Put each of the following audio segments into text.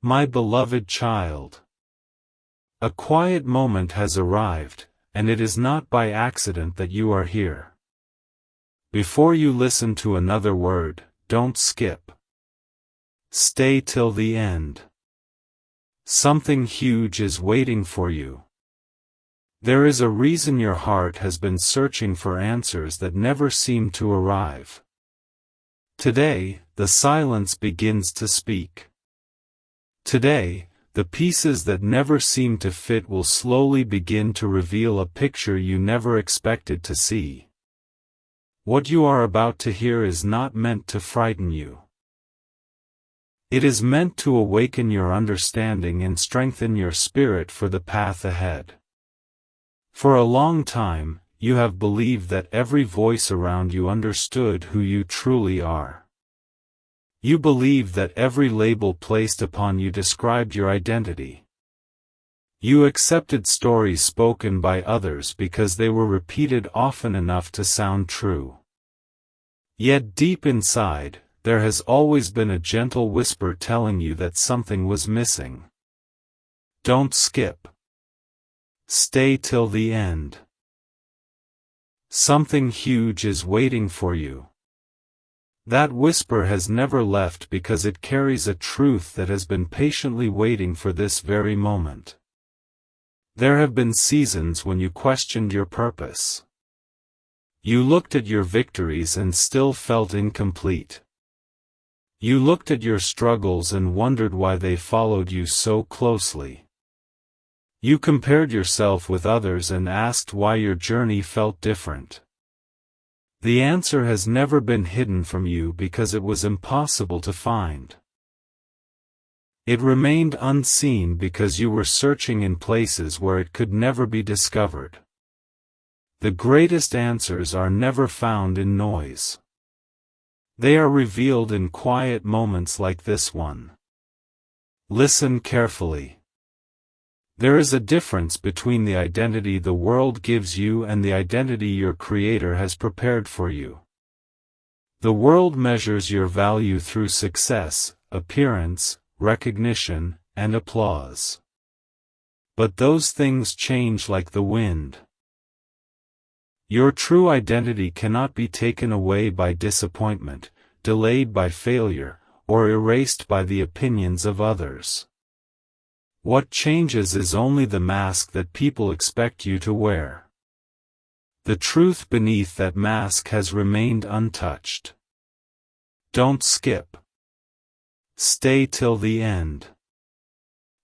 My beloved child. A quiet moment has arrived, and it is not by accident that you are here. Before you listen to another word, don't skip. Stay till the end. Something huge is waiting for you. There is a reason your heart has been searching for answers that never seem to arrive. Today, the silence begins to speak. Today, the pieces that never seem to fit will slowly begin to reveal a picture you never expected to see. What you are about to hear is not meant to frighten you. It is meant to awaken your understanding and strengthen your spirit for the path ahead. For a long time, you have believed that every voice around you understood who you truly are. You believed that every label placed upon you described your identity. You accepted stories spoken by others because they were repeated often enough to sound true. Yet deep inside, there has always been a gentle whisper telling you that something was missing. Don't skip. Stay till the end. Something huge is waiting for you. That whisper has never left because it carries a truth that has been patiently waiting for this very moment. There have been seasons when you questioned your purpose. You looked at your victories and still felt incomplete. You looked at your struggles and wondered why they followed you so closely. You compared yourself with others and asked why your journey felt different. The answer has never been hidden from you because it was impossible to find. It remained unseen because you were searching in places where it could never be discovered. The greatest answers are never found in noise. They are revealed in quiet moments like this one. Listen carefully. There is a difference between the identity the world gives you and the identity your Creator has prepared for you. The world measures your value through success, appearance, recognition, and applause. But those things change like the wind. Your true identity cannot be taken away by disappointment, delayed by failure, or erased by the opinions of others. What changes is only the mask that people expect you to wear. The truth beneath that mask has remained untouched. Don't skip. Stay till the end.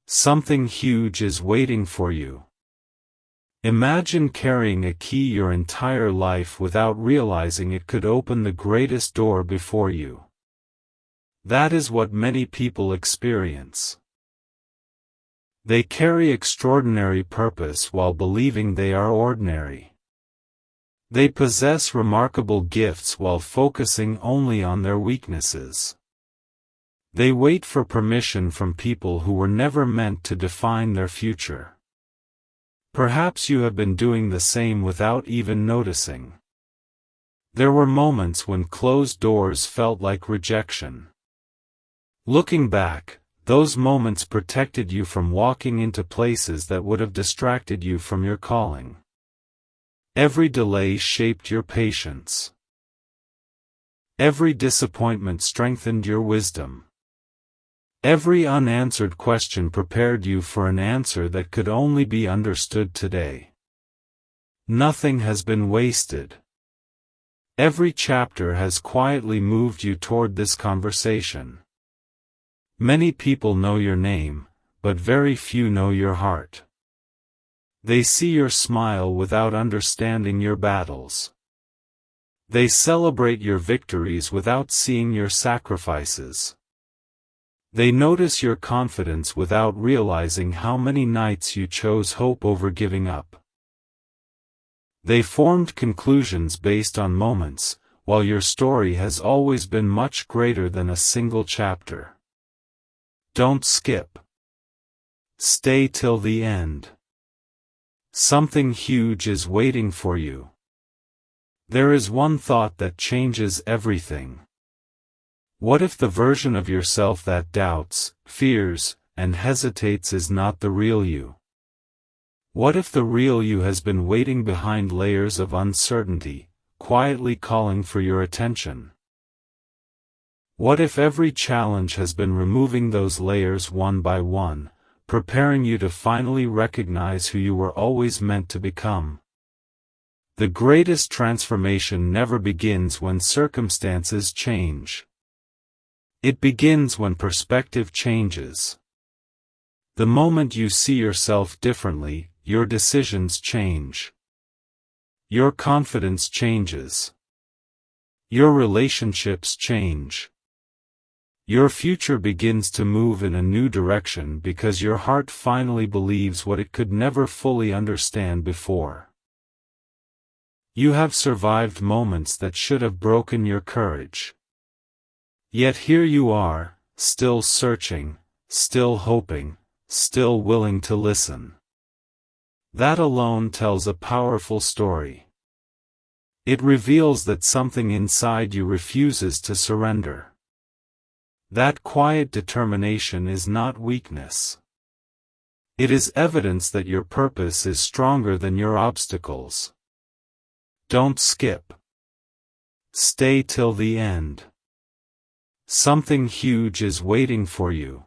Something huge is waiting for you. Imagine carrying a key your entire life without realizing it could open the greatest door before you. That is what many people experience. They carry extraordinary purpose while believing they are ordinary. They possess remarkable gifts while focusing only on their weaknesses. They wait for permission from people who were never meant to define their future. Perhaps you have been doing the same without even noticing. There were moments when closed doors felt like rejection. Looking back, those moments protected you from walking into places that would have distracted you from your calling. Every delay shaped your patience. Every disappointment strengthened your wisdom. Every unanswered question prepared you for an answer that could only be understood today. Nothing has been wasted. Every chapter has quietly moved you toward this conversation. Many people know your name, but very few know your heart. They see your smile without understanding your battles. They celebrate your victories without seeing your sacrifices. They notice your confidence without realizing how many nights you chose hope over giving up. They formed conclusions based on moments, while your story has always been much greater than a single chapter. Don't skip. Stay till the end. Something huge is waiting for you. There is one thought that changes everything. What if the version of yourself that doubts, fears, and hesitates is not the real you? What if the real you has been waiting behind layers of uncertainty, quietly calling for your attention? What if every challenge has been removing those layers one by one, preparing you to finally recognize who you were always meant to become? The greatest transformation never begins when circumstances change. It begins when perspective changes. The moment you see yourself differently, your decisions change. Your confidence changes. Your relationships change. Your future begins to move in a new direction because your heart finally believes what it could never fully understand before. You have survived moments that should have broken your courage. Yet here you are, still searching, still hoping, still willing to listen. That alone tells a powerful story. It reveals that something inside you refuses to surrender. That quiet determination is not weakness. It is evidence that your purpose is stronger than your obstacles. Don't skip. Stay till the end. Something huge is waiting for you.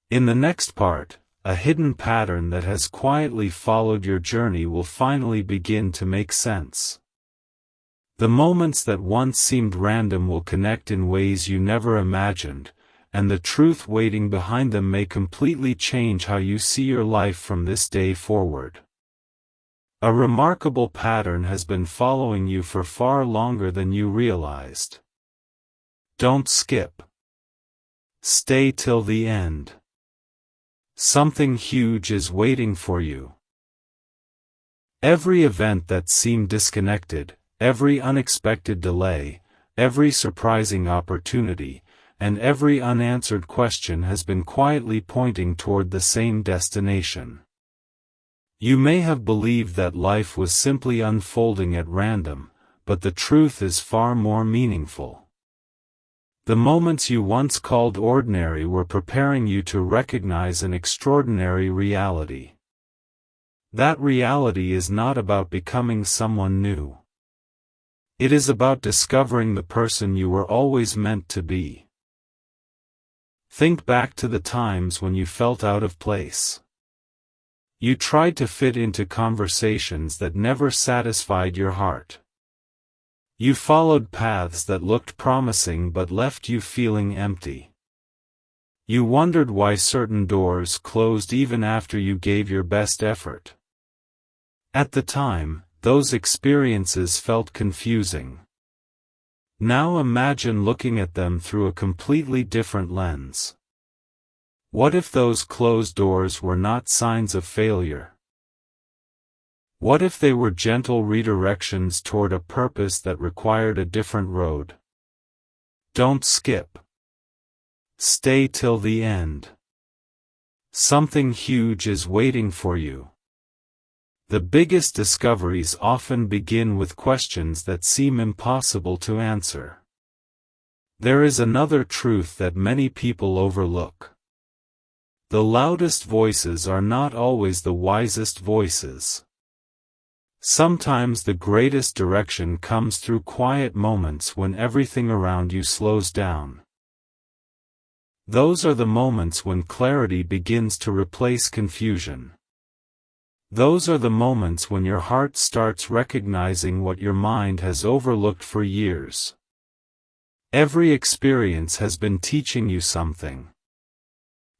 In the next part, a hidden pattern that has quietly followed your journey will finally begin to make sense. The moments that once seemed random will connect in ways you never imagined, and the truth waiting behind them may completely change how you see your life from this day forward. A remarkable pattern has been following you for far longer than you realized. Don't skip. Stay till the end. Something huge is waiting for you. Every event that seemed disconnected, every unexpected delay, every surprising opportunity, and every unanswered question has been quietly pointing toward the same destination. You may have believed that life was simply unfolding at random, but the truth is far more meaningful. The moments you once called ordinary were preparing you to recognize an extraordinary reality. That reality is not about becoming someone new. It is about discovering the person you were always meant to be. Think back to the times when you felt out of place. You tried to fit into conversations that never satisfied your heart. You followed paths that looked promising but left you feeling empty. You wondered why certain doors closed even after you gave your best effort. At the time, those experiences felt confusing. Now imagine looking at them through a completely different lens. What if those closed doors were not signs of failure? What if they were gentle redirections toward a purpose that required a different road? Don't skip. Stay till the end. Something huge is waiting for you. The biggest discoveries often begin with questions that seem impossible to answer. There is another truth that many people overlook. The loudest voices are not always the wisest voices. Sometimes the greatest direction comes through quiet moments when everything around you slows down. Those are the moments when clarity begins to replace confusion. Those are the moments when your heart starts recognizing what your mind has overlooked for years. Every experience has been teaching you something.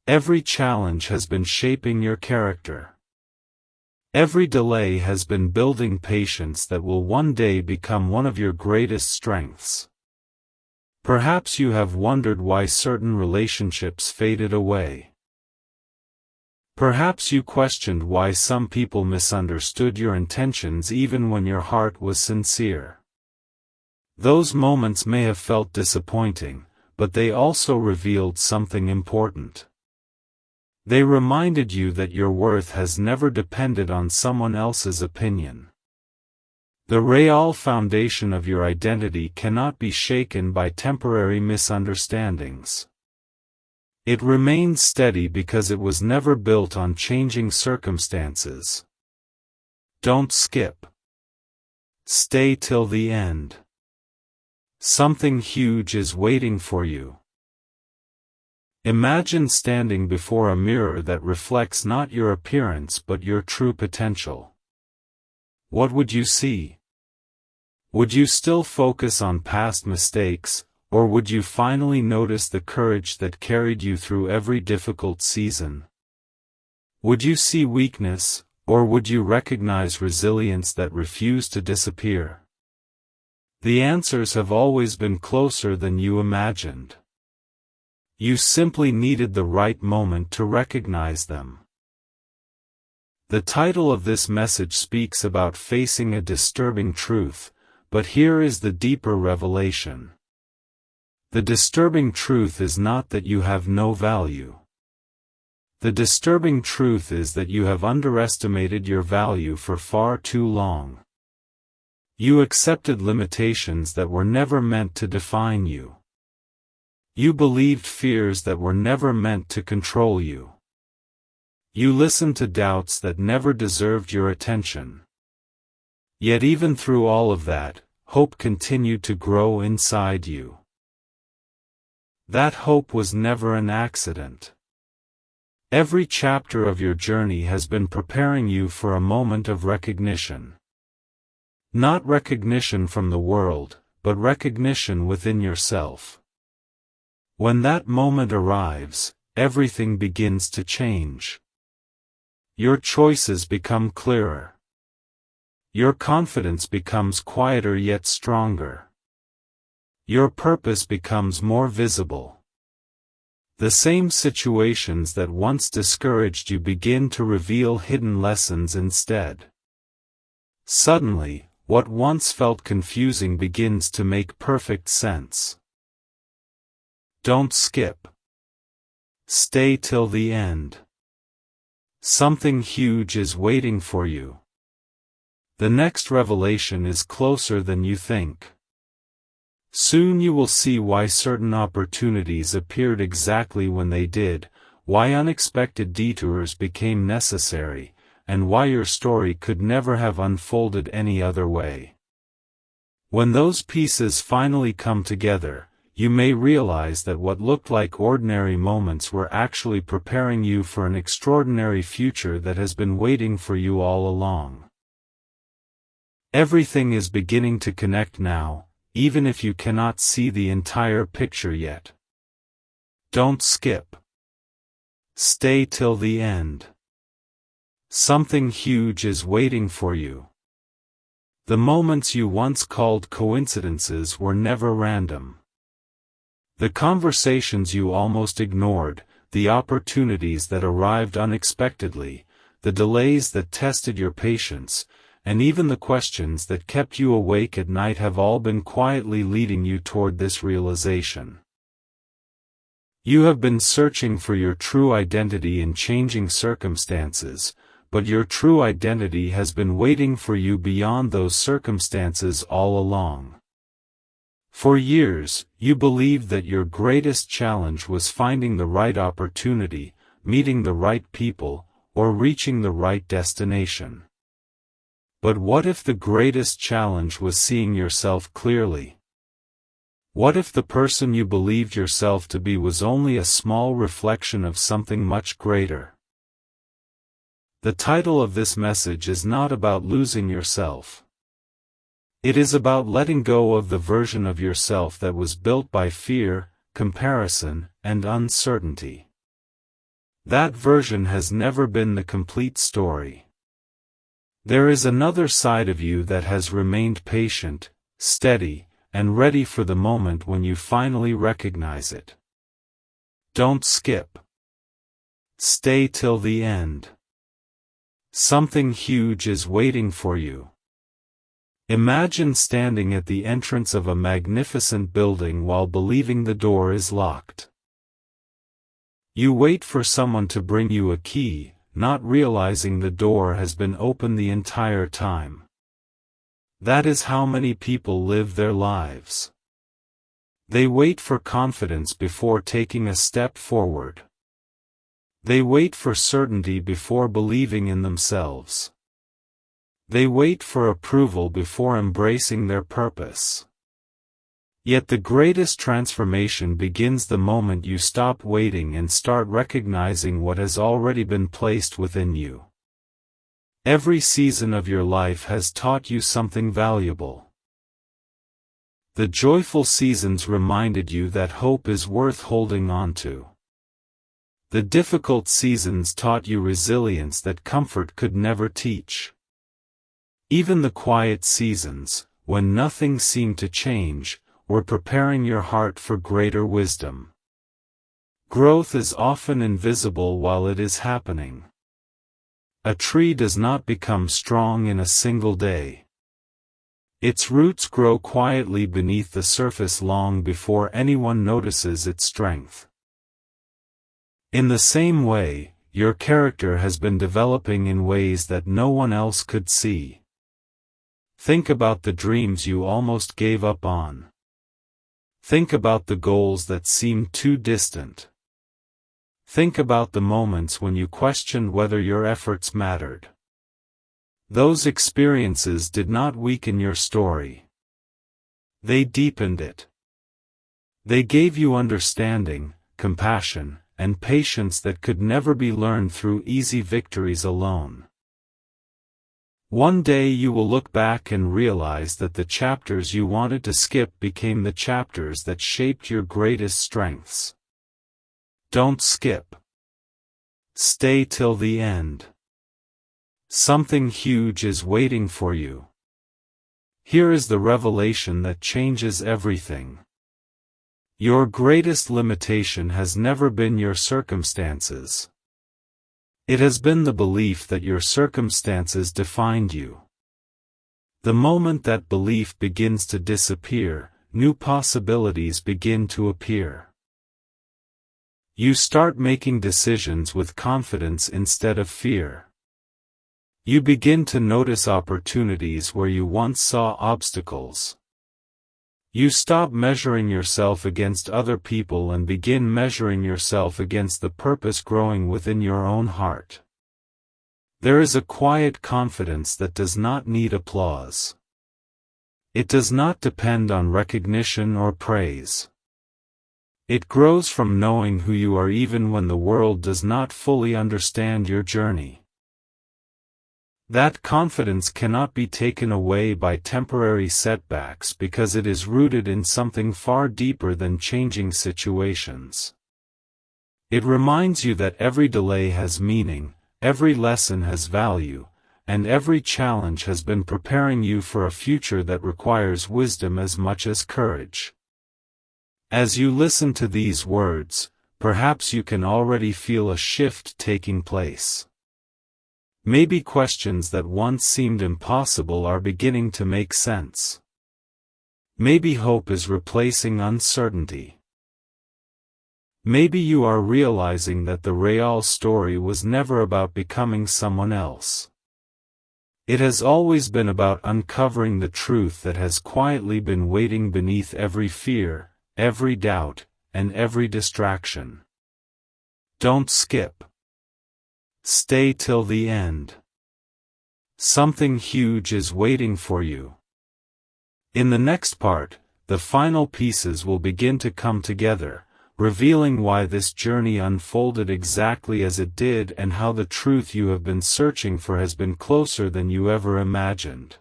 Every challenge has been shaping your character. Every delay has been building patience that will one day become one of your greatest strengths. Perhaps you have wondered why certain relationships faded away. Perhaps you questioned why some people misunderstood your intentions even when your heart was sincere. Those moments may have felt disappointing, but they also revealed something important. They reminded you that your worth has never depended on someone else's opinion. The real foundation of your identity cannot be shaken by temporary misunderstandings. It remains steady because it was never built on changing circumstances. Don't skip. Stay till the end. Something huge is waiting for you. Imagine standing before a mirror that reflects not your appearance but your true potential. What would you see? Would you still focus on past mistakes, or would you finally notice the courage that carried you through every difficult season? Would you see weakness, or would you recognize resilience that refused to disappear? The answers have always been closer than you imagined. You simply needed the right moment to recognize them. The title of this message speaks about facing a disturbing truth, but here is the deeper revelation. The disturbing truth is not that you have no value. The disturbing truth is that you have underestimated your value for far too long. You accepted limitations that were never meant to define you. You believed fears that were never meant to control you. You listened to doubts that never deserved your attention. Yet even through all of that, hope continued to grow inside you. That hope was never an accident. Every chapter of your journey has been preparing you for a moment of recognition. Not recognition from the world, but recognition within yourself. When that moment arrives, everything begins to change. Your choices become clearer. Your confidence becomes quieter yet stronger. Your purpose becomes more visible. The same situations that once discouraged you begin to reveal hidden lessons instead. Suddenly, what once felt confusing begins to make perfect sense. Don't skip. Stay till the end. Something huge is waiting for you. The next revelation is closer than you think. Soon you will see why certain opportunities appeared exactly when they did, why unexpected detours became necessary, and why your story could never have unfolded any other way. When those pieces finally come together, you may realize that what looked like ordinary moments were actually preparing you for an extraordinary future that has been waiting for you all along. Everything is beginning to connect now, even if you cannot see the entire picture yet. Don't skip. Stay till the end. Something huge is waiting for you. The moments you once called coincidences were never random. The conversations you almost ignored, the opportunities that arrived unexpectedly, the delays that tested your patience, and even the questions that kept you awake at night have all been quietly leading you toward this realization. You have been searching for your true identity in changing circumstances, but your true identity has been waiting for you beyond those circumstances all along. For years, you believed that your greatest challenge was finding the right opportunity, meeting the right people, or reaching the right destination. But what if the greatest challenge was seeing yourself clearly? What if the person you believed yourself to be was only a small reflection of something much greater? The title of this message is not about losing yourself. It is about letting go of the version of yourself that was built by fear, comparison, and uncertainty. That version has never been the complete story. There is another side of you that has remained patient, steady, and ready for the moment when you finally recognize it. Don't skip. Stay till the end. Something huge is waiting for you. Imagine standing at the entrance of a magnificent building while believing the door is locked. You wait for someone to bring you a key, not realizing the door has been open the entire time. That is how many people live their lives. They wait for confidence before taking a step forward. They wait for certainty before believing in themselves. They wait for approval before embracing their purpose. Yet the greatest transformation begins the moment you stop waiting and start recognizing what has already been placed within you. Every season of your life has taught you something valuable. The joyful seasons reminded you that hope is worth holding on to. The difficult seasons taught you resilience that comfort could never teach. Even the quiet seasons, when nothing seemed to change, were preparing your heart for greater wisdom. Growth is often invisible while it is happening. A tree does not become strong in a single day. Its roots grow quietly beneath the surface long before anyone notices its strength. In the same way, your character has been developing in ways that no one else could see. Think about the dreams you almost gave up on. Think about the goals that seemed too distant. Think about the moments when you questioned whether your efforts mattered. Those experiences did not weaken your story. They deepened it. They gave you understanding, compassion, and patience that could never be learned through easy victories alone. One day you will look back and realize that the chapters you wanted to skip became the chapters that shaped your greatest strengths. Don't skip. Stay till the end. Something huge is waiting for you. Here is the revelation that changes everything. Your greatest limitation has never been your circumstances. It has been the belief that your circumstances defined you. The moment that belief begins to disappear, new possibilities begin to appear. You start making decisions with confidence instead of fear. You begin to notice opportunities where you once saw obstacles. You stop measuring yourself against other people and begin measuring yourself against the purpose growing within your own heart. There is a quiet confidence that does not need applause. It does not depend on recognition or praise. It grows from knowing who you are even when the world does not fully understand your journey. That confidence cannot be taken away by temporary setbacks because it is rooted in something far deeper than changing situations. It reminds you that every delay has meaning, every lesson has value, and every challenge has been preparing you for a future that requires wisdom as much as courage. As you listen to these words, perhaps you can already feel a shift taking place. Maybe questions that once seemed impossible are beginning to make sense. Maybe hope is replacing uncertainty. Maybe you are realizing that the Real story was never about becoming someone else. It has always been about uncovering the truth that has quietly been waiting beneath every fear, every doubt, and every distraction. Don't skip. Stay till the end. Something huge is waiting for you. In the next part, the final pieces will begin to come together, revealing why this journey unfolded exactly as it did and how the truth you have been searching for has been closer than you ever imagined.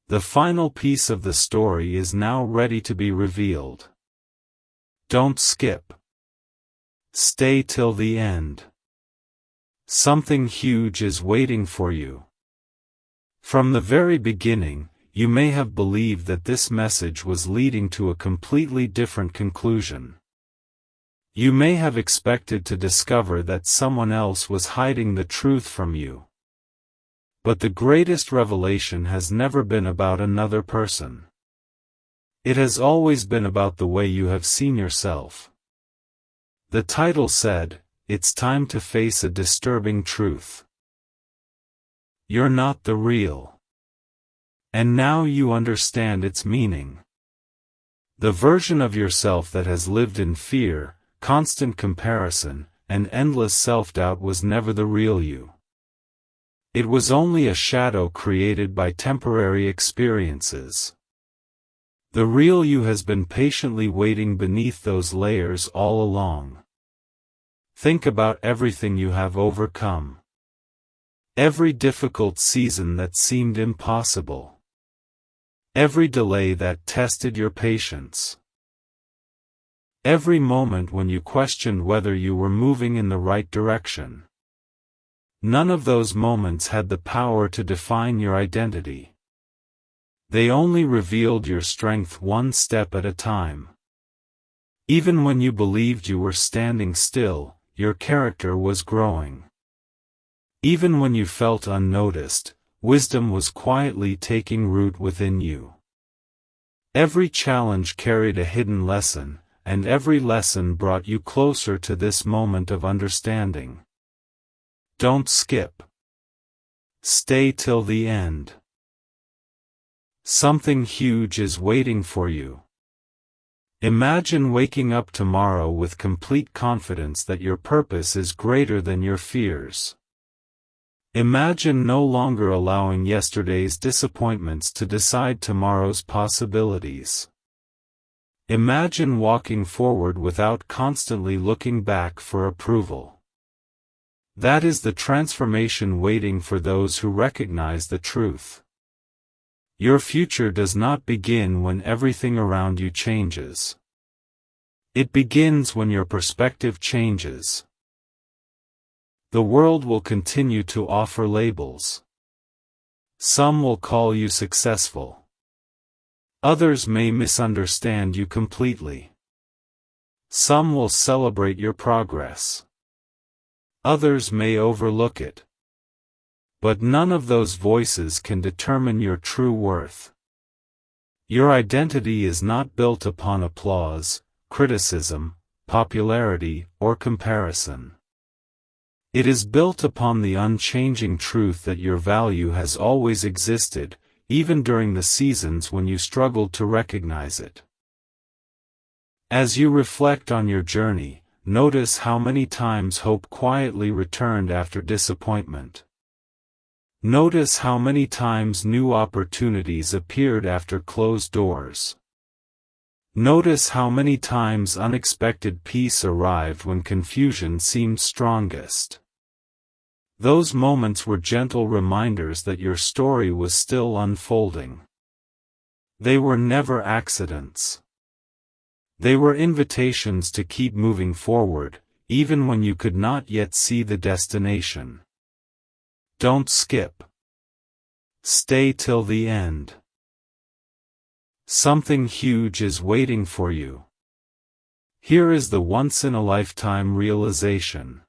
The final piece of the story is now ready to be revealed. Don't skip. Stay till the end. Something huge is waiting for you. From the very beginning, you may have believed that this message was leading to a completely different conclusion. You may have expected to discover that someone else was hiding the truth from you. But the greatest revelation has never been about another person. It has always been about the way you have seen yourself. The title said, "It's time to face a disturbing truth. You're not the real." And now you understand its meaning. The version of yourself that has lived in fear, constant comparison, and endless self-doubt was never the real you. It was only a shadow created by temporary experiences. The real you has been patiently waiting beneath those layers all along. Think about everything you have overcome. Every difficult season that seemed impossible. Every delay that tested your patience. Every moment when you questioned whether you were moving in the right direction. None of those moments had the power to define your identity. They only revealed your strength one step at a time. Even when you believed you were standing still, your character was growing. Even when you felt unnoticed, wisdom was quietly taking root within you. Every challenge carried a hidden lesson, and every lesson brought you closer to this moment of understanding. Don't skip. Stay till the end. Something huge is waiting for you. Imagine waking up tomorrow with complete confidence that your purpose is greater than your fears. Imagine no longer allowing yesterday's disappointments to decide tomorrow's possibilities. Imagine walking forward without constantly looking back for approval. That is the transformation waiting for those who recognize the truth. Your future does not begin when everything around you changes. It begins when your perspective changes. The world will continue to offer labels. Some will call you successful. Others may misunderstand you completely. Some will celebrate your progress. Others may overlook it. But none of those voices can determine your true worth. Your identity is not built upon applause, criticism, popularity, or comparison. It is built upon the unchanging truth that your value has always existed, even during the seasons when you struggled to recognize it. As you reflect on your journey, notice how many times hope quietly returned after disappointment. Notice how many times new opportunities appeared after closed doors. Notice how many times unexpected peace arrived when confusion seemed strongest. Those moments were gentle reminders that your story was still unfolding. They were never accidents. They were invitations to keep moving forward, even when you could not yet see the destination. Don't skip. Stay till the end. Something huge is waiting for you. Here is the once-in-a-lifetime realization.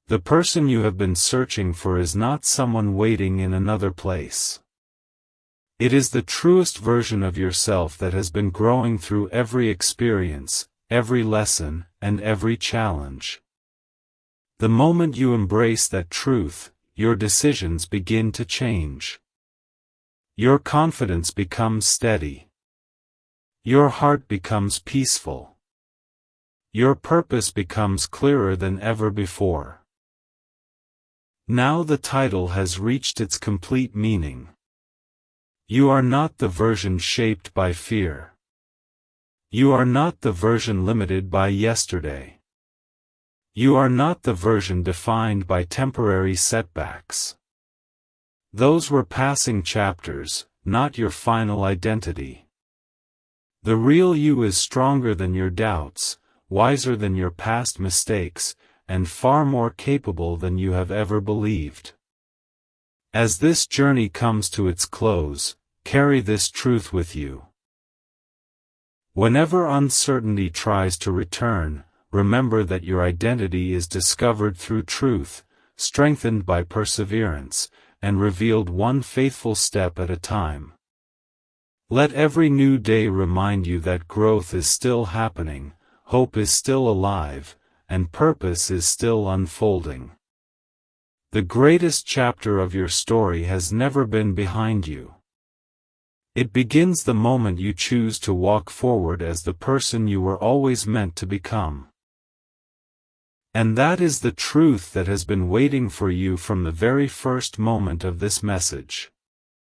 The person you have been searching for is not someone waiting in another place. It is the truest version of yourself that has been growing through every experience, every lesson, and every challenge. The moment you embrace that truth, your decisions begin to change. Your confidence becomes steady. Your heart becomes peaceful. Your purpose becomes clearer than ever before. Now the title has reached its complete meaning. You are not the version shaped by fear. You are not the version limited by yesterday. You are not the version defined by temporary setbacks. Those were passing chapters, not your final identity. The real you is stronger than your doubts, wiser than your past mistakes, and far more capable than you have ever believed. As this journey comes to its close, carry this truth with you. Whenever uncertainty tries to return, remember that your identity is discovered through truth, strengthened by perseverance, and revealed one faithful step at a time. Let every new day remind you that growth is still happening, hope is still alive, and purpose is still unfolding. The greatest chapter of your story has never been behind you. It begins the moment you choose to walk forward as the person you were always meant to become. And that is the truth that has been waiting for you from the very first moment of this message.